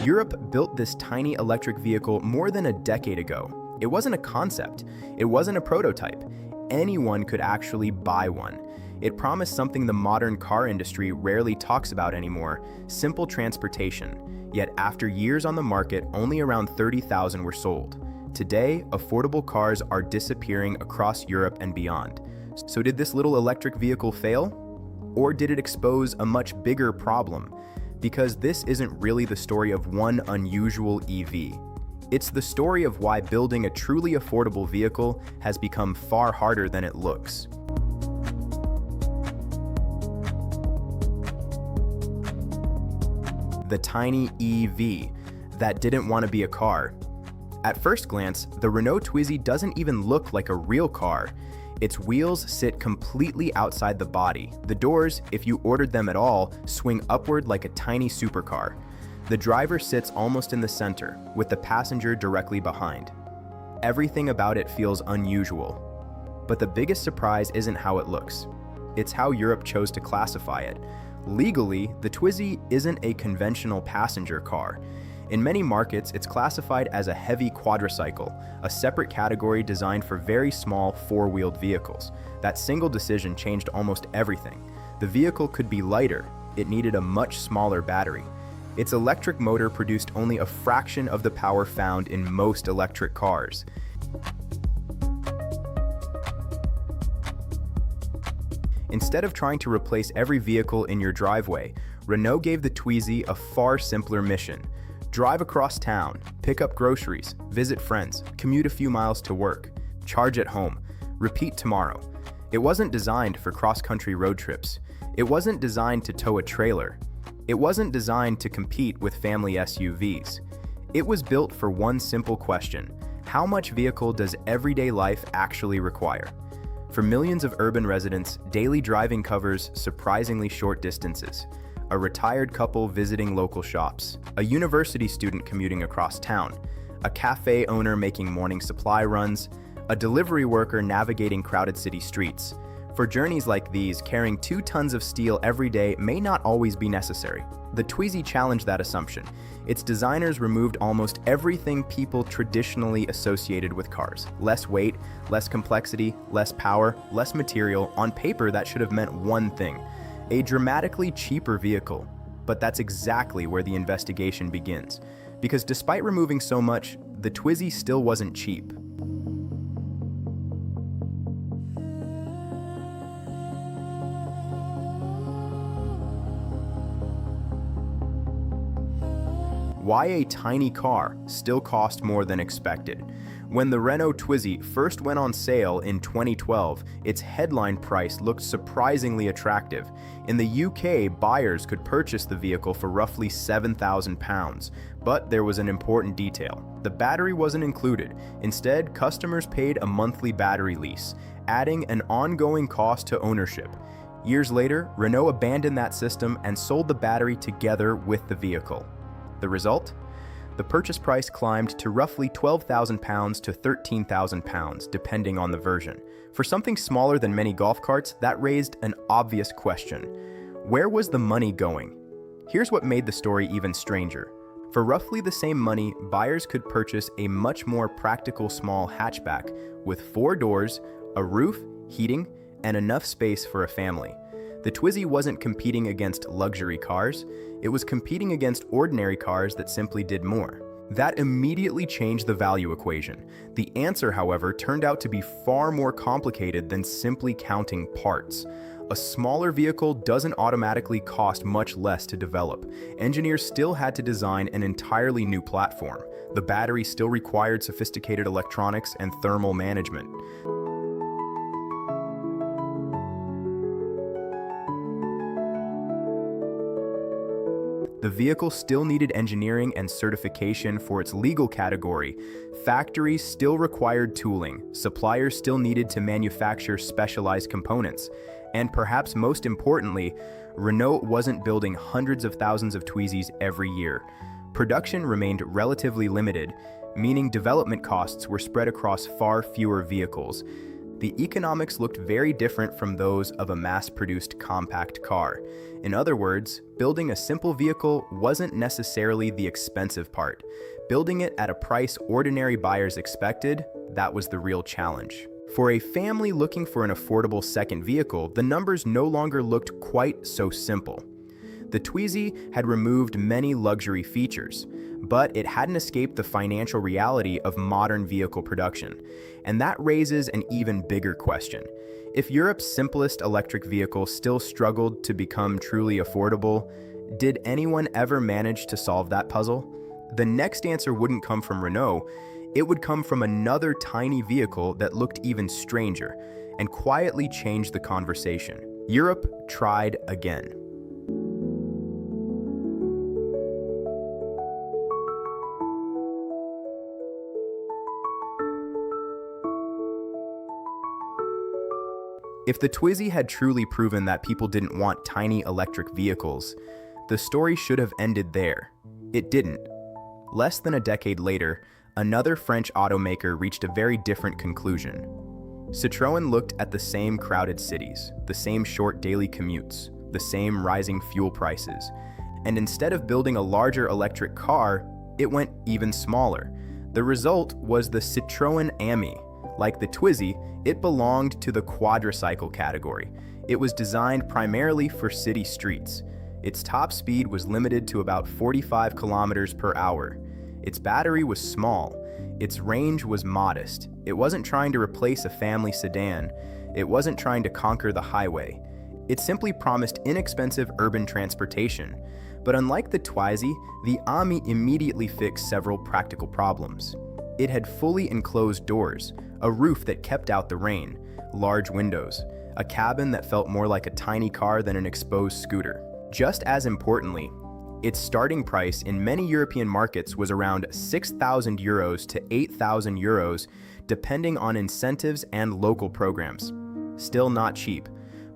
Europe built this tiny electric vehicle more than a decade ago. It wasn't a concept. It wasn't a prototype. Anyone could actually buy one. It promised something the modern car industry rarely talks about anymore: simple transportation. Yet after years on the market, only around 30,000 were sold. Today, affordable cars are disappearing across Europe and beyond. So did this little electric vehicle fail? Or did it expose a much bigger problem? Because this isn't really the story of one unusual EV. It's the story of why building a truly affordable vehicle has become far harder than it looks. The tiny EV that didn't want to be a car. At first glance, the Renault Twizy doesn't even look like a real car. Its wheels sit completely outside the body. The doors, if you ordered them at all, swing upward like a tiny supercar. The driver sits almost in the center, with the passenger directly behind. Everything about it feels unusual. But the biggest surprise isn't how it looks. It's how Europe chose to classify it. Legally, the Twizy isn't a conventional passenger car. In many markets, it's classified as a heavy quadricycle, a separate category designed for very small four-wheeled vehicles. That single decision changed almost everything. The vehicle could be lighter. It needed a much smaller battery. Its electric motor produced only a fraction of the power found in most electric cars. Instead of trying to replace every vehicle in your driveway, Renault gave the Twizy a far simpler mission. Drive across town, pick up groceries, visit friends, commute a few miles to work, charge at home, repeat tomorrow. It wasn't designed for cross-country road trips. It wasn't designed to tow a trailer. It wasn't designed to compete with family SUVs. It was built for one simple question: how much vehicle does everyday life actually require? For millions of urban residents, daily driving covers surprisingly short distances. A retired couple visiting local shops, a university student commuting across town, a cafe owner making morning supply runs, a delivery worker navigating crowded city streets. For journeys like these, carrying 2 tons of steel every day may not always be necessary. The Twizy challenged that assumption. Its designers removed almost everything people traditionally associated with cars. Less weight, less complexity, less power, less material. On paper, that should have meant one thing: a dramatically cheaper vehicle. But that's exactly where the investigation begins. Because despite removing so much, the Twizy still wasn't cheap. Why a tiny car still cost more than expected? When the Renault Twizy first went on sale in 2012, its headline price looked surprisingly attractive. In the UK, buyers could purchase the vehicle for roughly £7,000. But there was an important detail. The battery wasn't included. Instead, customers paid a monthly battery lease, adding an ongoing cost to ownership. Years later, Renault abandoned that system and sold the battery together with the vehicle. The result? The purchase price climbed to roughly £12,000 to £13,000, depending on the version. For something smaller than many golf carts, that raised an obvious question. Where was the money going? Here's what made the story even stranger. For roughly the same money, buyers could purchase a much more practical small hatchback with 4 doors, a roof, heating, and enough space for a family. The Twizy wasn't competing against luxury cars. It was competing against ordinary cars that simply did more. That immediately changed the value equation. The answer, however, turned out to be far more complicated than simply counting parts. A smaller vehicle doesn't automatically cost much less to develop. Engineers still had to design an entirely new platform. The battery still required sophisticated electronics and thermal management. The vehicle still needed engineering and certification for its legal category. Factories still required tooling. Suppliers still needed to manufacture specialized components. And perhaps most importantly, Renault wasn't building hundreds of thousands of Twizys every year. Production remained relatively limited, meaning development costs were spread across far fewer vehicles. the economics looked very different from those of a mass-produced compact car. In other words, building a simple vehicle wasn't necessarily the expensive part. Building it at a price ordinary buyers expected, that was the real challenge. For a family looking for an affordable second vehicle, the numbers no longer looked quite so simple. The Twizy had removed many luxury features, but it hadn't escaped the financial reality of modern vehicle production. And that raises an even bigger question. If Europe's simplest electric vehicle still struggled to become truly affordable, did anyone ever manage to solve that puzzle? The next answer wouldn't come from Renault, it would come from another tiny vehicle that looked even stranger and quietly changed the conversation. Europe tried again. If the Twizy had truly proven that people didn't want tiny electric vehicles, the story should have ended there. It didn't. Less than a decade later, another French automaker reached a very different conclusion. Citroën looked at the same crowded cities, the same short daily commutes, the same rising fuel prices, and instead of building a larger electric car, it went even smaller. The result was the Citroën Ami. Like the Twizy, it belonged to the quadricycle category. It was designed primarily for city streets. Its top speed was limited to about 45 kilometers per hour. Its battery was small. Its range was modest. It wasn't trying to replace a family sedan. It wasn't trying to conquer the highway. It simply promised inexpensive urban transportation. But unlike the Twizy, the Ami immediately fixed several practical problems. It had fully enclosed doors, a roof that kept out the rain, large windows, a cabin that felt more like a tiny car than an exposed scooter. Just as importantly, its starting price in many European markets was around 6,000 euros to 8,000 euros, depending on incentives and local programs. Still not cheap,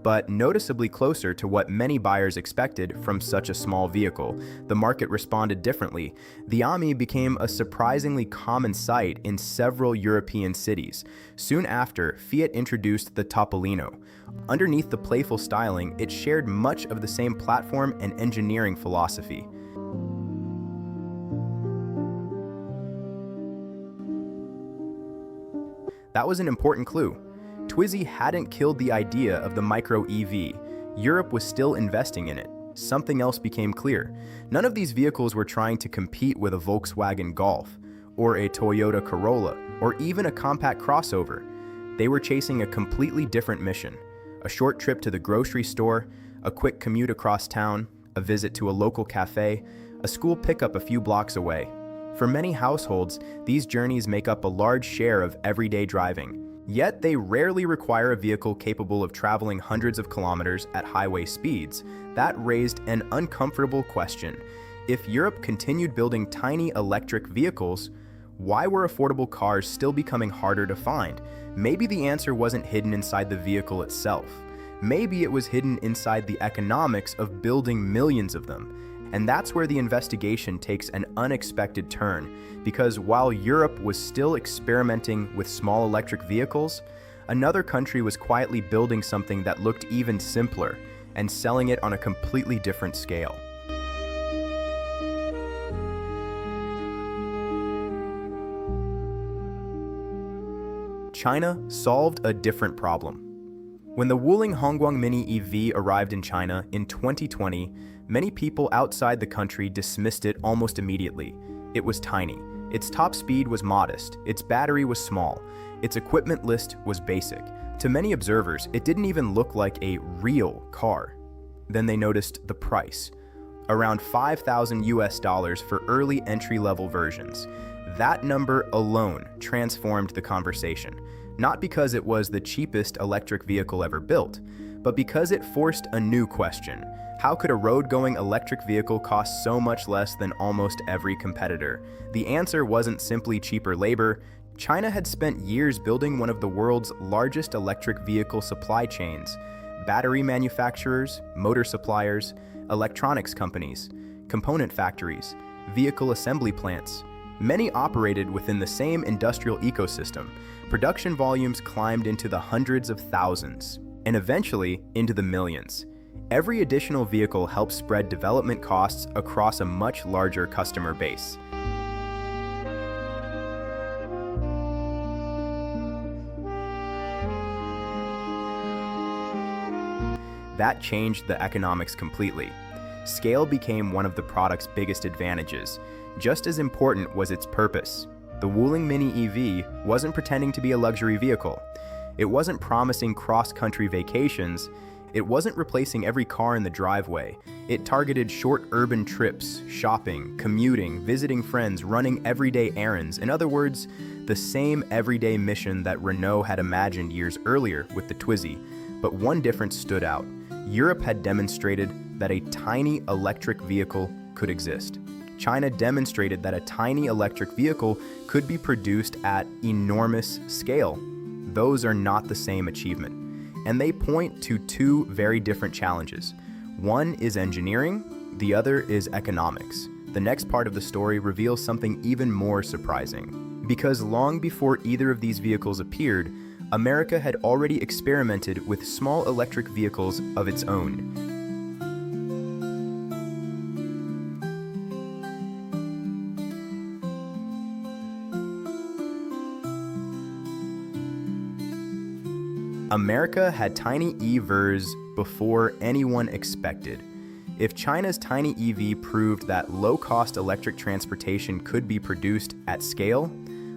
but noticeably closer to what many buyers expected from such a small vehicle. The market responded differently. The Ami became a surprisingly common sight in several European cities. Soon after, Fiat introduced the Topolino. Underneath the playful styling, it shared much of the same platform and engineering philosophy. That was an important clue. Twizy hadn't killed the idea of the micro EV. Europe was still investing in it. Something else became clear. None of these vehicles were trying to compete with a Volkswagen Golf, or a Toyota Corolla, or even a compact crossover. They were chasing a completely different mission. A short trip to the grocery store, a quick commute across town, a visit to a local cafe, a school pickup a few blocks away. For many households, these journeys make up a large share of everyday driving. Yet they rarely require a vehicle capable of traveling hundreds of kilometers at highway speeds. That raised an uncomfortable question. If Europe continued building tiny electric vehicles, why were affordable cars still becoming harder to find? Maybe the answer wasn't hidden inside the vehicle itself. Maybe it was hidden inside the economics of building millions of them. And that's where the investigation takes an unexpected turn, because while Europe was still experimenting with small electric vehicles, another country was quietly building something that looked even simpler and selling it on a completely different scale. China solved a different problem. When the Wuling Hongguang Mini EV arrived in China in 2020, many people outside the country dismissed it almost immediately. It was tiny. Its top speed was modest. Its battery was small. Its equipment list was basic. To many observers, it didn't even look like a real car. Then they noticed the price. Around $5,000 for early entry-level versions. That number alone transformed the conversation. Not because it was the cheapest electric vehicle ever built, but because it forced a new question. How could a road-going electric vehicle cost so much less than almost every competitor? The answer wasn't simply cheaper labor. China had spent years building one of the world's largest electric vehicle supply chains. Battery manufacturers, motor suppliers, electronics companies, component factories, vehicle assembly plants. Many operated within the same industrial ecosystem. Production volumes climbed into the hundreds of thousands, and eventually into the millions. Every additional vehicle helped spread development costs across a much larger customer base. That changed the economics completely. Scale became one of the product's biggest advantages. Just as important was its purpose. The Wuling Mini EV wasn't pretending to be a luxury vehicle. It wasn't promising cross-country vacations. It wasn't replacing every car in the driveway. It targeted short urban trips, shopping, commuting, visiting friends, running everyday errands. In other words, the same everyday mission that Renault had imagined years earlier with the Twizy. But one difference stood out. Europe had demonstrated that a tiny electric vehicle could exist. China demonstrated that a tiny electric vehicle could be produced at enormous scale. Those are not the same achievement. And they point to two very different challenges. One is engineering, the other is economics. The next part of the story reveals something even more surprising. Because long before either of these vehicles appeared, America had already experimented with small electric vehicles of its own. America had tiny EVs before anyone expected. If China's tiny EV proved that low-cost electric transportation could be produced at scale,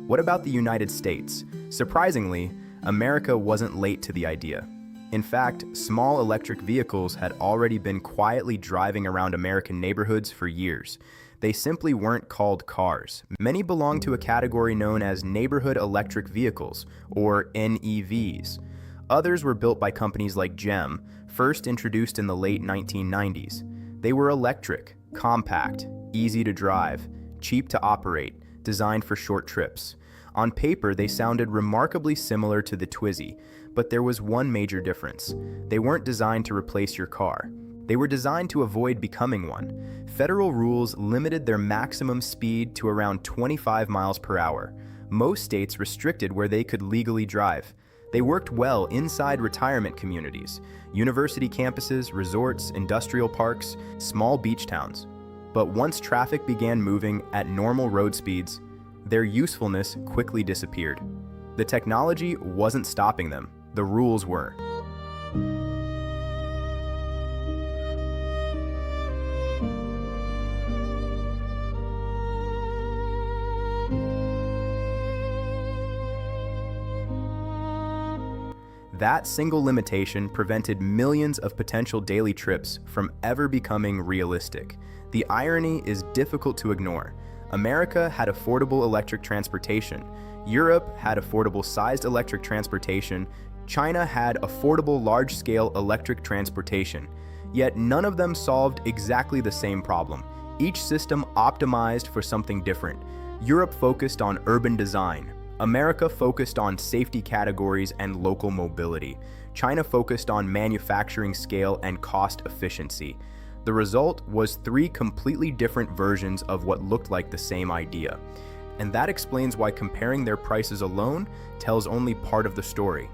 what about the United States? Surprisingly, America wasn't late to the idea. In fact, small electric vehicles had already been quietly driving around American neighborhoods for years. They simply weren't called cars. Many belonged to a category known as neighborhood electric vehicles, or NEVs. Others were built by companies like GEM, first introduced in the late 1990s. They were electric, compact, easy to drive, cheap to operate, designed for short trips. On paper, they sounded remarkably similar to the Twizy, but there was one major difference. They weren't designed to replace your car. They were designed to avoid becoming one. Federal rules limited their maximum speed to around 25 miles per hour. Most states restricted where they could legally drive. They worked well inside retirement communities, university campuses, resorts, industrial parks, small beach towns. But once traffic began moving at normal road speeds, their usefulness quickly disappeared. The technology wasn't stopping them, the rules were. That single limitation prevented millions of potential daily trips from ever becoming realistic. The irony is difficult to ignore. America had affordable electric transportation. Europe had affordable sized electric transportation. China had affordable large-scale electric transportation. Yet none of them solved exactly the same problem. Each system optimized for something different. Europe focused on urban design. America focused on safety categories and local mobility. China focused on manufacturing scale and cost efficiency. The result was three completely different versions of what looked like the same idea. And that explains why comparing their prices alone tells only part of the story.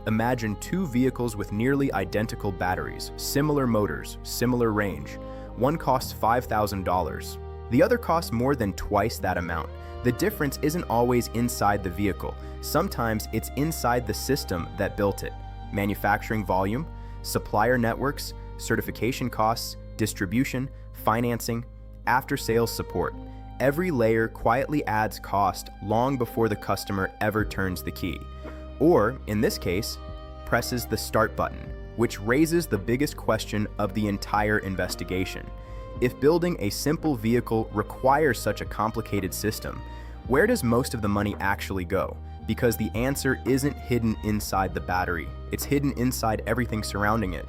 Imagine two vehicles with nearly identical batteries, similar motors, similar range. One costs $5,000. The other costs more than twice that amount. The difference isn't always inside the vehicle. Sometimes it's inside the system that built it. Manufacturing volume, supplier networks, certification costs, distribution, financing, after-sales support. Every layer quietly adds cost long before the customer ever turns the key. Or, in this case, presses the start button, which raises the biggest question of the entire investigation. If building a simple vehicle requires such a complicated system, where does most of the money actually go? Because the answer isn't hidden inside the battery. It's hidden inside everything surrounding it.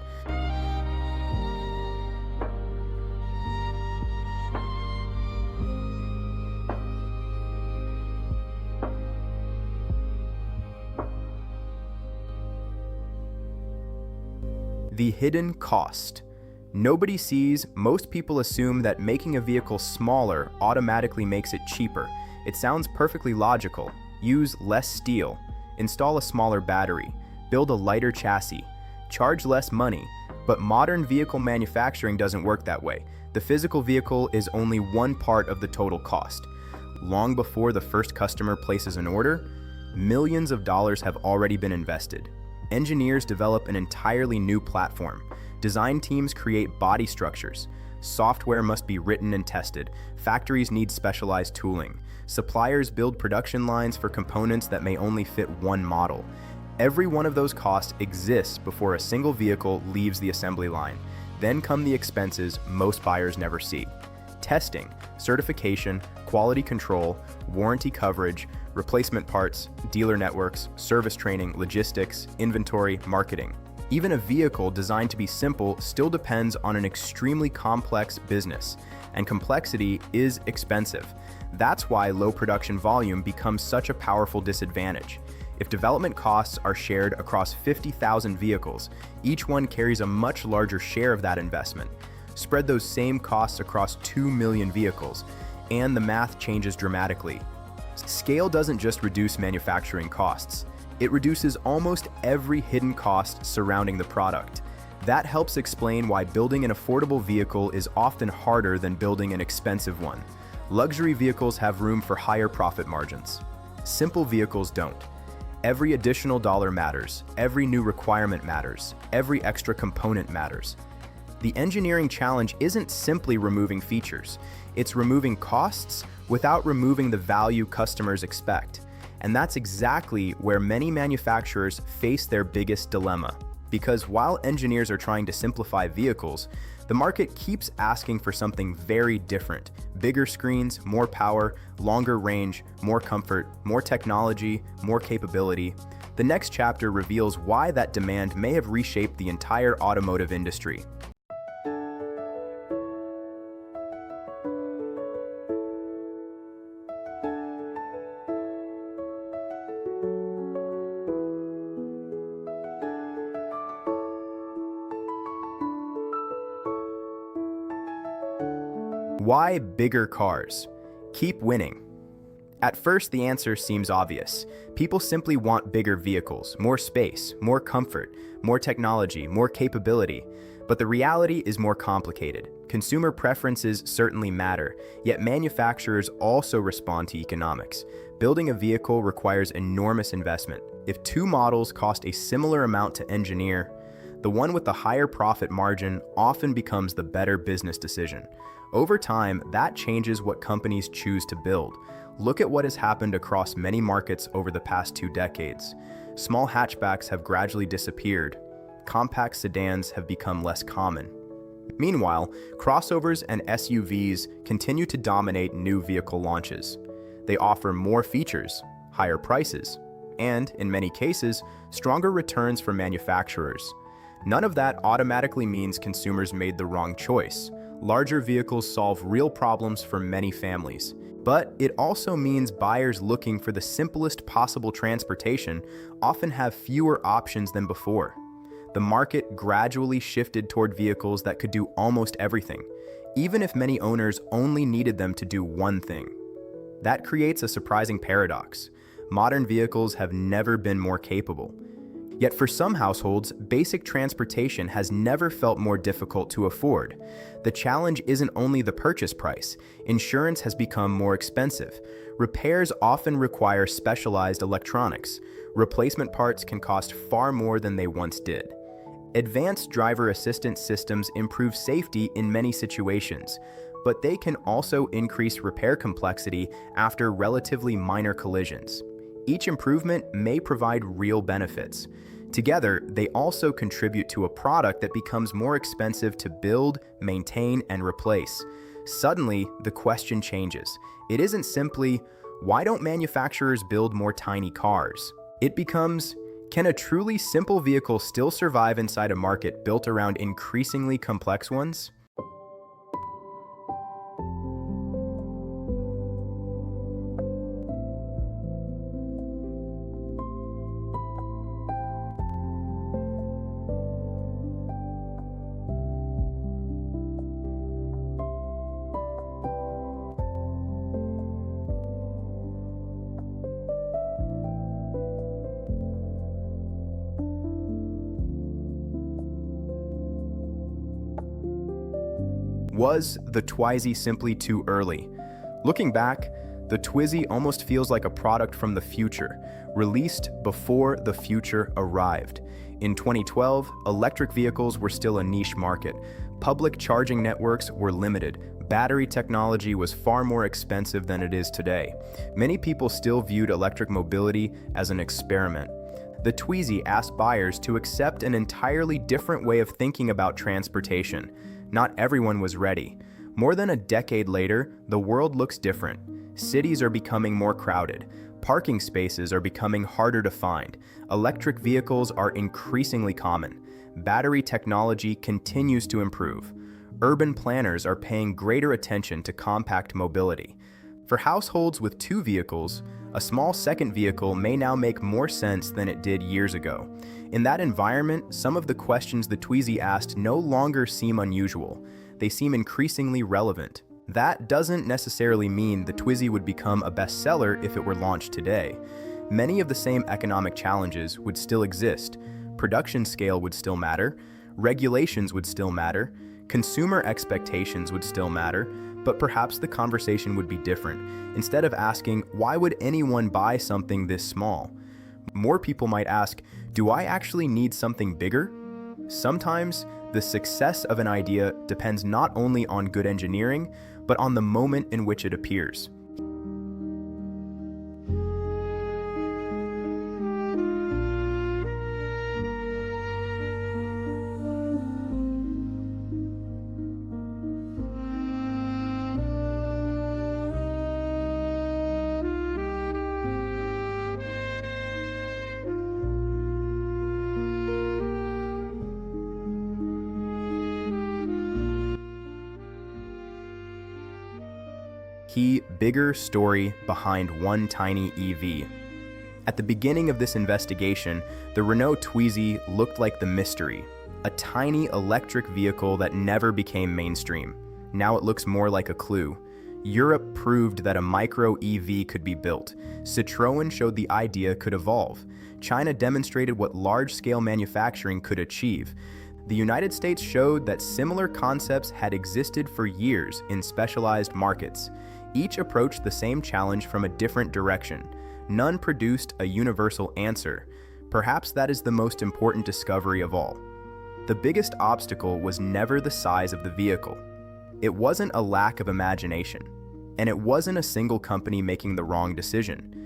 The hidden cost. Nobody sees, most people assume that making a vehicle smaller automatically makes it cheaper. It sounds perfectly logical. Use less steel, install a smaller battery, build a lighter chassis, charge less money. But modern vehicle manufacturing doesn't work that way. The physical vehicle is only one part of the total cost. Long before the first customer places an order, millions of dollars have already been invested. Engineers develop an entirely new platform. Design teams create body structures. Software must be written and tested. Factories need specialized tooling. Suppliers build production lines for components that may only fit one model. Every one of those costs exists before a single vehicle leaves the assembly line. Then come the expenses most buyers never see. Testing, certification, quality control, warranty coverage, replacement parts, dealer networks, service training, logistics, inventory, marketing. Even a vehicle designed to be simple still depends on an extremely complex business, and complexity is expensive. That's why low production volume becomes such a powerful disadvantage. If development costs are shared across 50,000 vehicles, each one carries a much larger share of that investment. Spread those same costs across 2 million vehicles, and the math changes dramatically. Scale doesn't just reduce manufacturing costs, it reduces almost every hidden cost surrounding the product. That helps explain why building an affordable vehicle is often harder than building an expensive one. Luxury vehicles have room for higher profit margins. Simple vehicles don't. Every additional dollar matters, every new requirement matters, every extra component matters. The engineering challenge isn't simply removing features, it's removing costs without removing the value customers expect. And that's exactly where many manufacturers face their biggest dilemma. Because while engineers are trying to simplify vehicles, the market keeps asking for something very different. Bigger screens, more power, longer range, more comfort, more technology, more capability. The next chapter reveals why that demand may have reshaped the entire automotive industry. Why bigger cars? Keep winning. At first, the answer seems obvious. People simply want bigger vehicles, more space, more comfort, more technology, more capability. But the reality is more complicated. Consumer preferences certainly matter, yet manufacturers also respond to economics. Building a vehicle requires enormous investment. If two models cost a similar amount to engineer, the one with the higher profit margin often becomes the better business decision. Over time, that changes what companies choose to build. Look at what has happened across many markets over the past 2 decades. Small hatchbacks have gradually disappeared. Compact sedans have become less common. Meanwhile, crossovers and SUVs continue to dominate new vehicle launches. They offer more features, higher prices, and, in many cases, stronger returns for manufacturers. None of that automatically means consumers made the wrong choice. Larger vehicles solve real problems for many families. But it also means buyers looking for the simplest possible transportation often have fewer options than before. The market gradually shifted toward vehicles that could do almost everything, even if many owners only needed them to do one thing. That creates a surprising paradox. Modern vehicles have never been more capable. Yet for some households, basic transportation has never felt more difficult to afford. The challenge isn't only the purchase price. Insurance has become more expensive. Repairs often require specialized electronics. Replacement parts can cost far more than they once did. Advanced driver assistance systems improve safety in many situations, but they can also increase repair complexity after relatively minor collisions. Each improvement may provide real benefits. Together, they also contribute to a product that becomes more expensive to build, maintain, and replace. Suddenly, the question changes. It isn't simply, why don't manufacturers build more tiny cars? It becomes, can a truly simple vehicle still survive inside a market built around increasingly complex ones? Was the Twizy simply too early? Looking back, the Twizy almost feels like a product from the future, released before the future arrived. In 2012, electric vehicles were still a niche market. Public charging networks were limited. Battery technology was far more expensive than it is today. Many people still viewed electric mobility as an experiment. The Twizy asked buyers to accept an entirely different way of thinking about transportation. Not everyone was ready. More than a decade later, the world looks different. Cities are becoming more crowded. Parking spaces are becoming harder to find. Electric vehicles are increasingly common. Battery technology continues to improve. Urban planners are paying greater attention to compact mobility. For households with 2 vehicles, a small second vehicle may now make more sense than it did years ago. In that environment, some of the questions the Twizy asked no longer seem unusual. They seem increasingly relevant. That doesn't necessarily mean the Twizy would become a bestseller if it were launched today. Many of the same economic challenges would still exist. Production scale would still matter, regulations would still matter, consumer expectations would still matter, but perhaps the conversation would be different. Instead of asking, why would anyone buy something this small? More people might ask, do I actually need something bigger? Sometimes, the success of an idea depends not only on good engineering, but on the moment in which it appears. Key bigger story behind one tiny EV. At the beginning of this investigation, the Renault Twizy looked like the mystery, a tiny electric vehicle that never became mainstream. Now it looks more like a clue. Europe proved that a micro EV could be built. Citroën showed the idea could evolve. China demonstrated what large-scale manufacturing could achieve. The United States showed that similar concepts had existed for years in specialized markets. Each approached the same challenge from a different direction. None produced a universal answer. Perhaps that is the most important discovery of all. The biggest obstacle was never the size of the vehicle. It wasn't a lack of imagination, and it wasn't a single company making the wrong decision.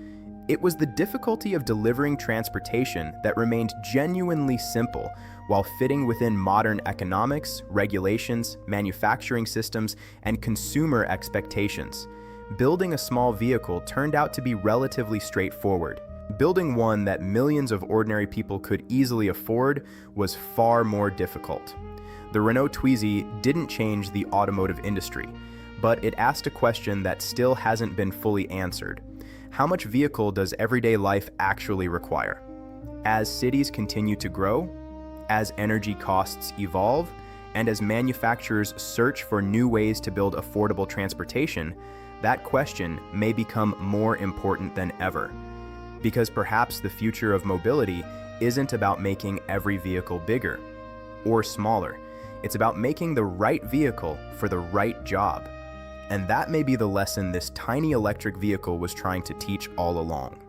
It was the difficulty of delivering transportation that remained genuinely simple while fitting within modern economics, regulations, manufacturing systems, and consumer expectations. Building a small vehicle turned out to be relatively straightforward. Building one that millions of ordinary people could easily afford was far more difficult. The Renault Twizy didn't change the automotive industry, but it asked a question that still hasn't been fully answered. How much vehicle does everyday life actually require? As cities continue to grow, as energy costs evolve, and as manufacturers search for new ways to build affordable transportation, that question may become more important than ever. Because perhaps the future of mobility isn't about making every vehicle bigger or smaller. It's about making the right vehicle for the right job. And that may be the lesson this tiny electric vehicle was trying to teach all along.